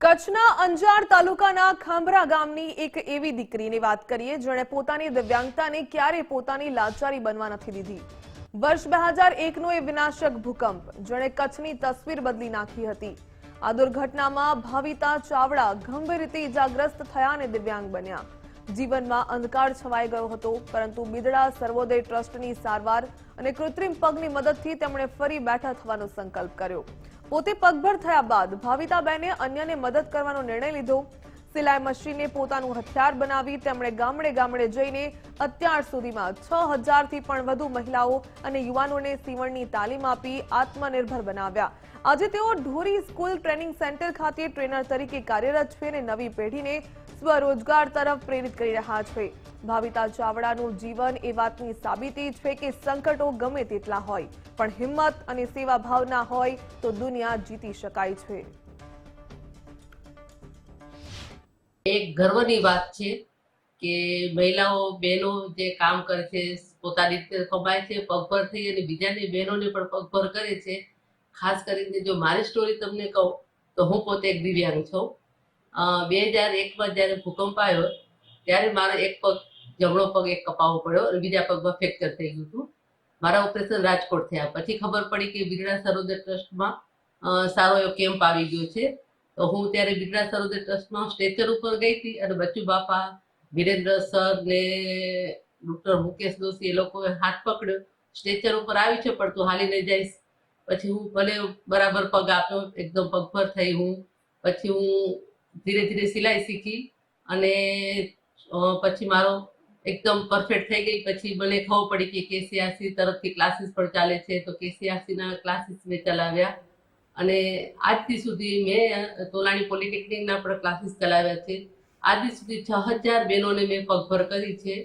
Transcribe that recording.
કચ્છના અંજાર તાલુકાના ખાંભરા ગામની એક એવી દીકરીની વાત કરીએ જેણે પોતાની દિવ્યાંગતાને ક્યારેય પોતાની લાચારી બનવા નથી દીધી। વર્ષ 2001નો એ વિનાશક ભૂકંપ જેણે કચ્છની તસવીર બદલી નાખી હતી। આ દુર્ઘટનામાં ભાવિતા ચાવડા ગંભીર રીતે ઇજાગ્રસ્ત થયા અને દિવ્યાંગ બન્યા। જીવનમાં અંધકાર છવાઈ ગયો હતો, પરંતુ બિદડા સર્વોદય ટ્રસ્ટની સારવાર અને કૃત્રિમ પગની મદદથી તેમણે ફરી બેઠા થવાનો સંકલ્પ કર્યો। પોતે પગભર થયા બાદ ભાવિતાબેને અન્યને મદદ કરવાનો નિર્ણય લીધો। સિલાઈ મશીનને પોતાનું હથિયાર બનાવી તેમણે ગામડે ગામડે જઈને અત્યાર સુધીમાં 6000થી પણ વધુ મહિલાઓ અને યુવાનોને સીવણની તાલીમ આપી આત્મનિર્ભર બનાવ્યા। આજે તેઓ ઢોરી સ્કૂલ ટ્રેનિંગ સેન્ટર ખાતે ટ્રેનર તરીકે કાર્યરત છે અને નવી પેઢીને સ્વરોજગાર તરફ પ્રેરિત કરી રહ્યા છે। ભાવિતા ચાવડાનું જીવન એ વાતની સાબિતી છે કે સંકટો ગમે તેટલા હોય, પણ હિંમત અને સેવા ભાવના હોય તો દુનિયા જીતી શકાય છે। એક ગર્વની વાત છે કે મહિલાઓ બહેનો જે કામ કરે છે, પોતાની રીતે કમાય છે, પગભર થઈ અને બીજાની બહેનોને પણ પગભર કરે છે। ખાસ કરીને જો મારી સ્ટોરી તમને કહું તો હું પોતે એક દિવ્યાંગ છું। 2001માં જ્યારે ભૂકંપ આવ્યો ત્યારે મારો એક પગ, જમણો પગ એક કપાવવો પડ્યો અને બીજા પગમાં ફ્રેક્ચર થઈ ગયું હતું। મારા ઓપરેશન રાજકોટ થયા પછી ખબર પડી કે બિદડા સરોદય ટ્રસ્ટમાં સારો એવો કેમ્પ આવી ગયો છે। તો હું ત્યારે બિદડા સરોદય ટ્રસ્ટમાં સ્ટેચર ઉપર ગઈ હતી અને બચ્ચુ બાપા, વિરેન્દ્ર સર ને ડોક્ટર મુકેશ દોશી એ લોકોએ હાથ પકડ્યો, સ્ટેચર ઉપર આવી છે પણ તું હાલી નહીં જઈશ। પછી હું ભલે બરાબર પગ આપ્યો, એકદમ પગભર થઈ હું। પછી હું ધીરે ધીરે સિલાઈ શીખી અને પછી મારો એકદમ પરફેક્ટ થઈ ગઈ। પછી મને ખબર પડી કે કેસીઆરસી તરફથી ક્લાસીસ પણ ચાલે છે, તો કેસીઆરસીના ક્લાસીસ મેં ચલાવ્યા અને આજથી સુધી મેં તોલાણી પોલિટેકનિકના પણ ક્લાસીસ ચલાવ્યા છે। આજ સુધી 6000 બહેનોને મેં પગભર કરી છે।